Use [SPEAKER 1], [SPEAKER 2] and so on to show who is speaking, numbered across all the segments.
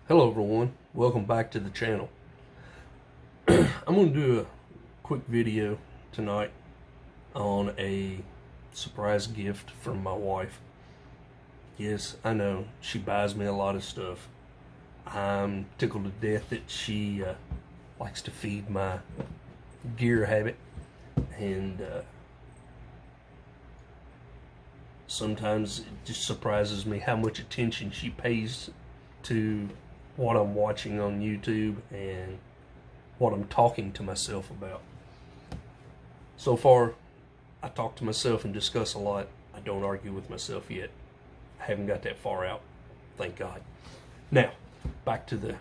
[SPEAKER 1] Hello everyone, welcome back to the channel. I'm going to do a quick video tonight on a surprise gift from my wife. Yes, I know, she buys me a lot of stuff. I'm tickled to death that she likes to feed my gear habit, and sometimes it just surprises me how much attention she pays to what I'm watching on YouTube and what I'm talking to myself about. So far, I talk to myself and discuss a lot. I don't argue with myself yet. I haven't got that far out, thank God. Now, back to the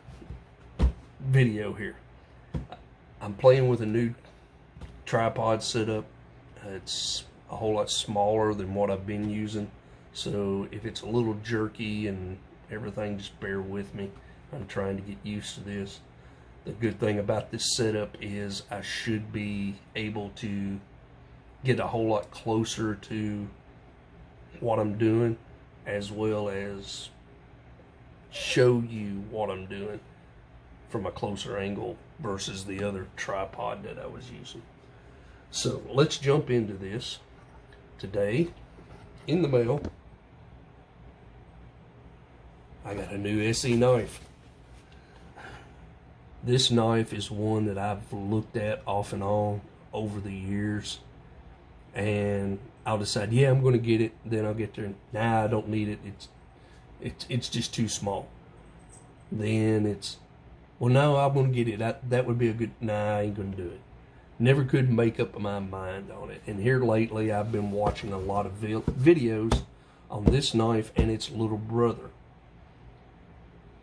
[SPEAKER 1] video here. I'm playing with a new tripod setup. It's a whole lot smaller than what I've been using, so if it's a little jerky and everything, just bear with me. I'm trying to get used to this. The good thing about this setup is I should be able to get a whole lot closer to what I'm doing, as well as show you what I'm doing from a closer angle versus the other tripod that I was using. So let's jump into this. Today, in the mail, I got a new ESEE knife. This knife is one that I've looked at off and on over the years, and I'll decide, yeah, I'm going to get it. Then I'll get there, nah, I don't need it. It's just too small. Then it's, well, no, I'm going to get it. That would be a good, nah, I ain't going to do it. Never could make up my mind on it. And here lately, I've been watching a lot of videos on this knife and its little brother.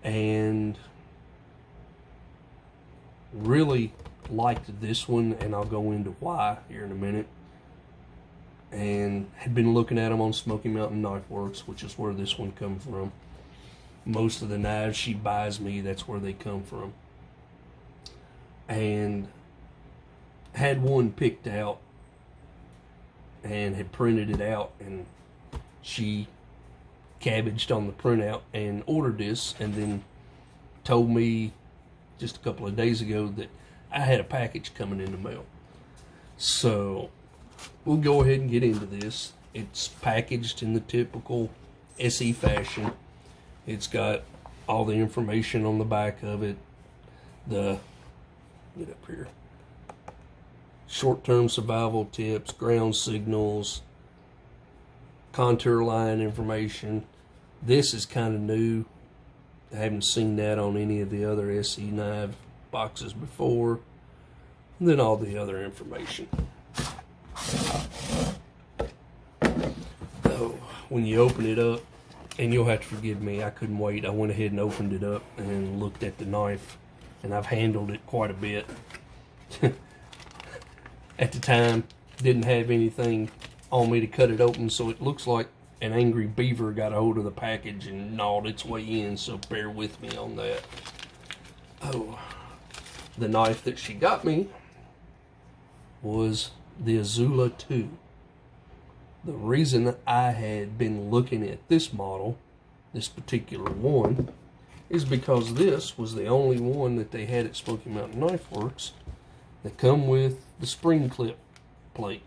[SPEAKER 1] And really liked this one, and I'll go into why here in a minute. And had been looking at them on Smoky Mountain Knife Works, which is where this one comes from. Most of the knives she buys me, that's where they come from. And had one picked out and had printed it out, and she cabbaged on the printout and ordered this, and then told me just a couple of days ago that I had a package coming in the mail. So we'll go ahead and get into this. It's packaged in the typical ESEE fashion. It's got all the information on the back of it. Get up here. Short-term survival tips, ground signals, contour line information. This is kind of new. I haven't seen that on any of the other ESEE knife boxes before. And then all the other information. So when you open it up, and you'll have to forgive me, I couldn't wait. I went ahead and opened it up and looked at the knife, and I've handled it quite a bit. At the time, didn't have anything on me to cut it open, so it looks like an angry beaver got a hold of the package and gnawed its way in, so bear with me on that. Oh, the knife that she got me was the Izula II. The reason I had been looking at this model, this particular one, is because this was the only one that they had at Smoky Mountain Knife Works that come with the spring clip plate.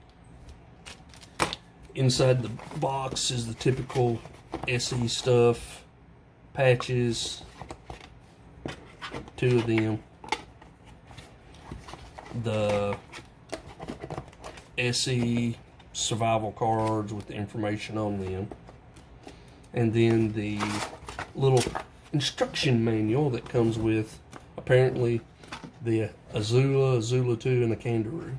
[SPEAKER 1] Inside the box is the typical ESEE stuff, patches, 2 of them, the ESEE survival cards with the information on them, and then the little instruction manual that comes with apparently the Izula II, and the Kangaroo.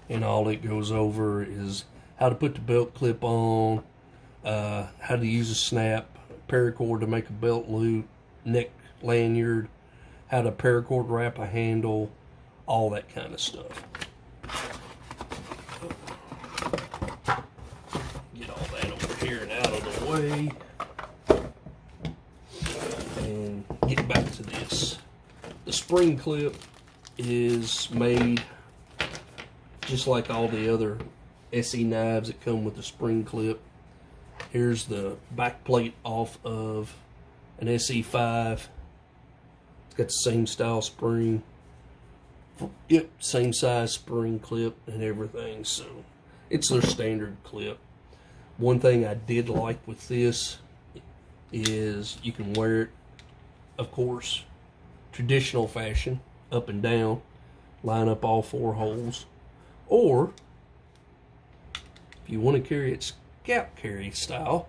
[SPEAKER 1] And all it goes over is how to put the belt clip on, how to use a snap, paracord to make a belt loop, neck lanyard, how to paracord wrap a handle, all that kind of stuff. Get all that over here and out of the way. And get back to this. The spring clip is made just like all the other ESEE knives that come with the spring clip. Here's the back plate off of an SE5. It's got the same style spring. Yep, same size spring clip and everything. So it's their standard clip. One thing I did like with this is you can wear it, of course, traditional fashion, up and down, line up all 4 holes. Or if you want to carry it scalp carry style,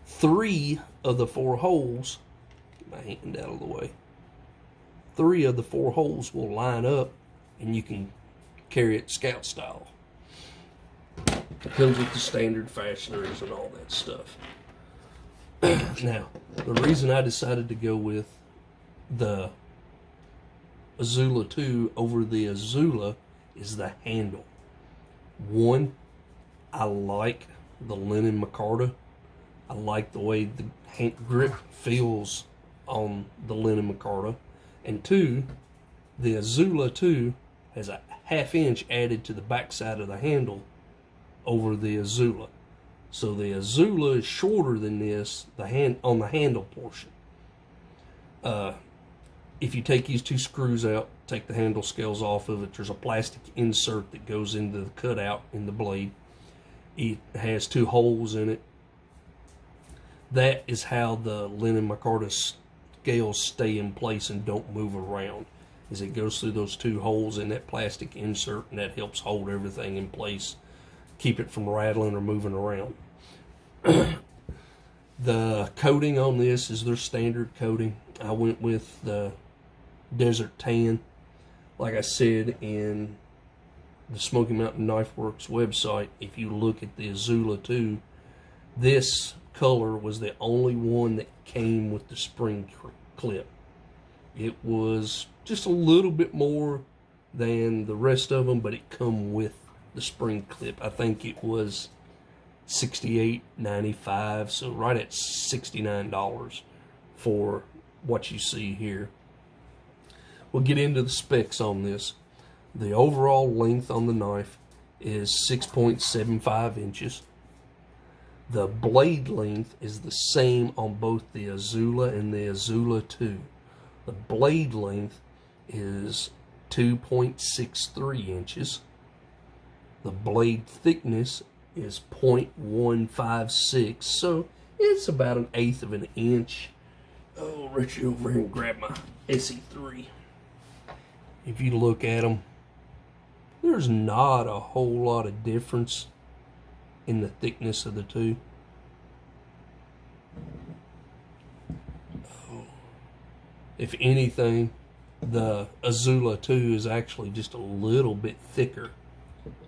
[SPEAKER 1] 3 of the 4 holes, get my hand out of the way, 3 of the 4 holes will line up and you can carry it scout style. It comes with the standard fasteners and all that stuff. Now, the reason I decided to go with the Izula II over the Izula is the handle. One, I like the linen micarta. I like the way the hand grip feels on the linen micarta. And 2, the Izula II has a 1/2 inch added to the back side of the handle over the Izula. So the Izula is shorter than this, on the handle portion. If you take these 2 screws out, take the handle scales off of it, there's a plastic insert that goes into the cutout in the blade. It has 2 holes in it. That is how the linen micarta scales stay in place and don't move around, as it goes through those 2 holes in that plastic insert, and that helps hold everything in place, keep it from rattling or moving around. The coating on this is their standard coating. I went with the Desert Tan. Like I said in the Smoky Mountain Knife Works website, if you look at the Izula II, this color was the only one that came with the spring clip. It was just a little bit more than the rest of them, but it come with the spring clip. I think it was $68.95, so right at $69 for what you see here. We'll get into the specs on this. The overall length on the knife is 6.75 inches. The blade length is the same on both the Izula and the Izula II. The blade length is 2.63 inches. The blade thickness is 0.156, so it's about 1/8 of an inch. Oh, reach you over here and grab my SE3. If you look at them, there's not a whole lot of difference in the thickness of the two. If anything, the Izula II is actually just a little bit thicker.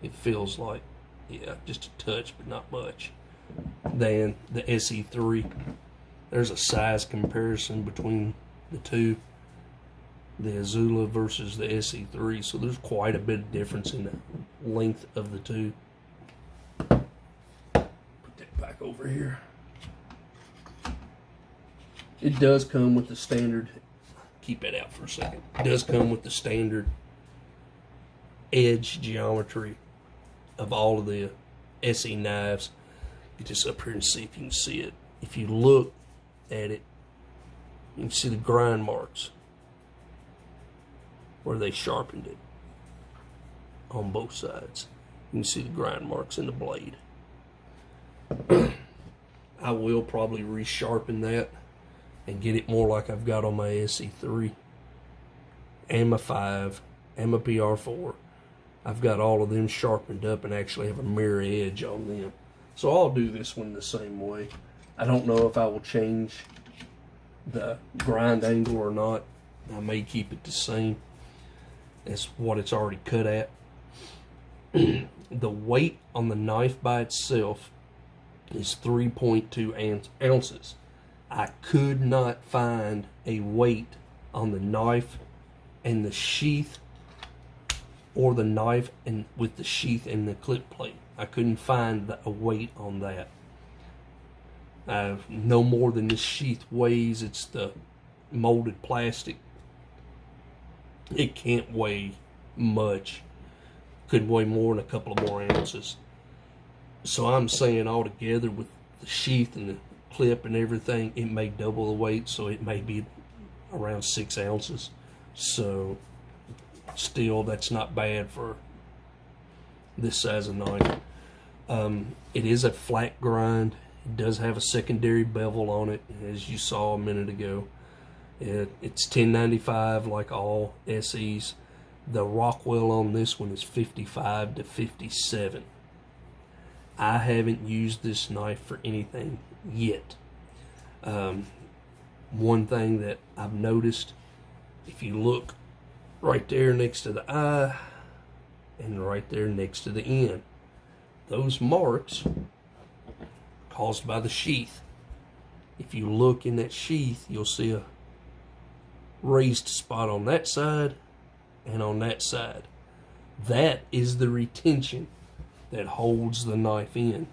[SPEAKER 1] It feels like, yeah, just a touch, but not much, than the SE3. There's a size comparison between the two, the Izula versus the SE3, so there's quite a bit of difference in the length of the two. Put that back over here. It does come with the standard, keep that out for a second. It does come with the standard edge geometry of all of the ESEE knives. Get this up here and see if you can see it. If you look at it, you can see the grind marks where they sharpened it on both sides. You can see the grind marks in the blade. I will probably resharpen that and get it more like I've got on my SE3 and my 5 and my PR4. I've got all of them sharpened up and actually have a mirror edge on them. So I'll do this one the same way. I don't know if I will change the grind angle or not. I may keep it the same as what it's already cut at. The weight on the knife by itself is 3.2 ounces. I could not find a weight on the knife and the sheath, or the knife and with the sheath and the clip plate. I couldn't find a weight on that. No more than this sheath weighs. It's the molded plastic. It can't weigh much. Could weigh more than a couple of more ounces. So I'm saying altogether with the sheath and the clip and everything, it may double the weight, so it may be around 6 ounces. So still, that's not bad for this size of knife. It is a flat grind. It does have a secondary bevel on it, as you saw a minute ago. It's $10.95 like all ESEEs. The Rockwell on this one is $55 to $57. I haven't used this knife for anything yet. One thing that I've noticed, if you look right there next to the eye and right there next to the end, those marks caused by the sheath. If you look in that sheath, you'll see a raised spot on that side and on that side. That is the retention that holds the knife in,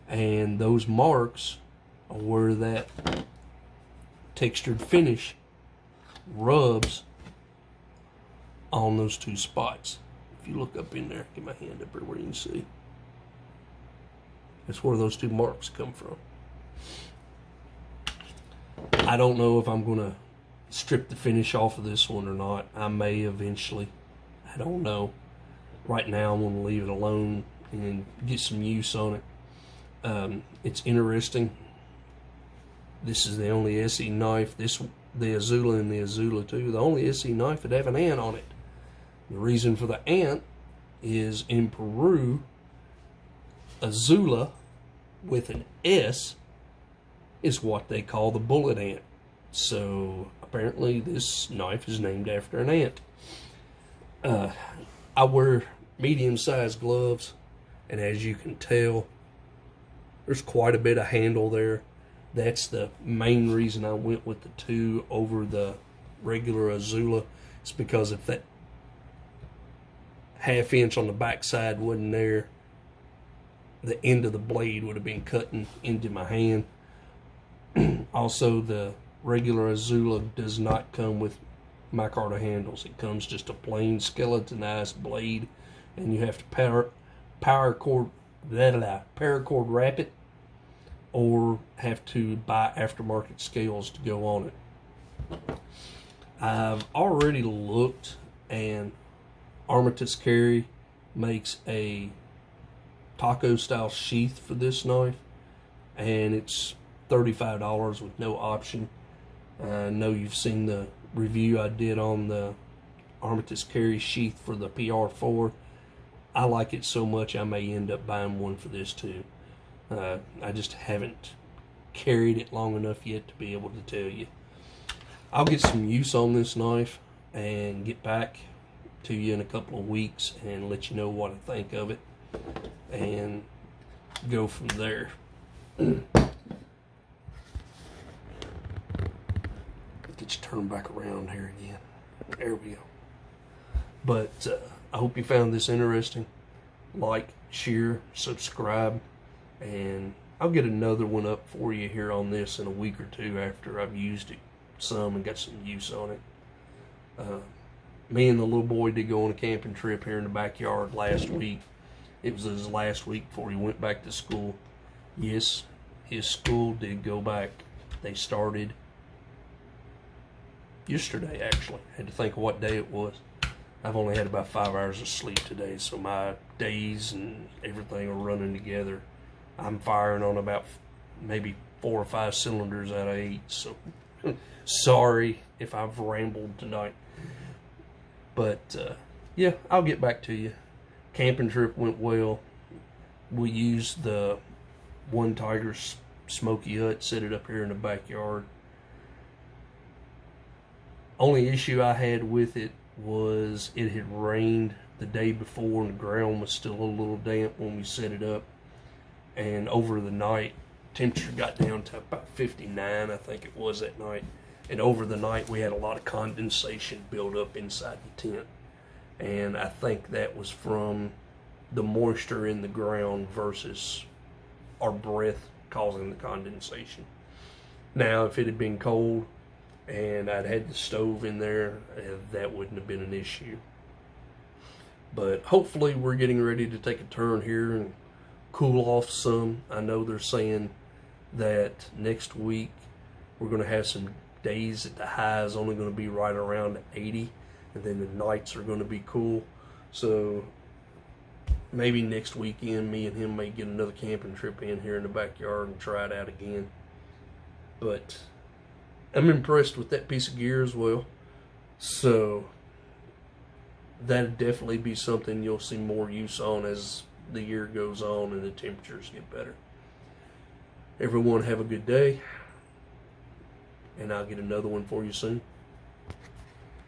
[SPEAKER 1] and those marks are where that textured finish rubs on those two spots. If you look up in there, get my hand up here where you can see. That's where those two marks come from. I don't know if I'm gonna strip the finish off of this one or not. I may eventually. I don't know. Right now I'm gonna leave it alone and get some use on it. It's interesting. This is the only ESEE knife, the Izula and the Izula II, the only ESEE knife that have an ant on it. The reason for the ant is in Peru, Izula with an S is what they call the bullet ant. So apparently this knife is named after an ant. I wear medium-sized gloves, and as you can tell, there's quite a bit of handle there. That's the main reason I went with the 2 over the regular Izula. It's because if that ½ inch on the back side wasn't there, the end of the blade would have been cutting into my hand. Also, the regular Izula does not come with micarta handles. It comes just a plain skeletonized blade, and you have to paracord wrap it, or have to buy aftermarket scales to go on it. I've already looked, and Armitage Carry makes a taco style sheath for this knife, and it's $35 with no option. I know you've seen the review I did on the Armitage Carry sheath for the PR4. I like it so much I may end up buying one for this too. I just haven't carried it long enough yet to be able to tell you. I'll get some use on this knife and get back to you in a couple of weeks and let you know what I think of it and go from there. Get you turned back around here again. There we go. But I hope you found this interesting. Like, share, subscribe, and I'll get another one up for you here on this in a week or two after I've used it some and got some use on it. Me and the little boy did go on a camping trip here in the backyard last week. It was his last week before he went back to school. Yes, his school did go back. They started yesterday, actually. I had to think of what day it was. I've only had about 5 hours of sleep today, so my days and everything are running together. I'm firing on about maybe 4 or 5 cylinders out of 8, so sorry if I've rambled tonight. But yeah, I'll get back to you. Camping trip went well. We used the One Tiger smoky hut, set it up here in the backyard. Only issue I had with it was it had rained the day before and the ground was still a little damp when we set it up. And over the night, temperature got down to about 59, I think it was that night. And over the night, we had a lot of condensation build up inside the tent. And I think that was from the moisture in the ground versus our breath causing the condensation. Now, if it had been cold and I'd had the stove in there, that wouldn't have been an issue. But hopefully we're getting ready to take a turn here and cool off some. I know they're saying that next week we're going to have some days that the high is only going to be right around 80, and then the nights are going to be cool. So maybe next weekend me and him may get another camping trip in here in the backyard and try it out again. But I'm impressed with that piece of gear as well. So that'd definitely be something you'll see more use on as the year goes on and the temperatures get better. Everyone have a good day, and I'll get another one for you soon.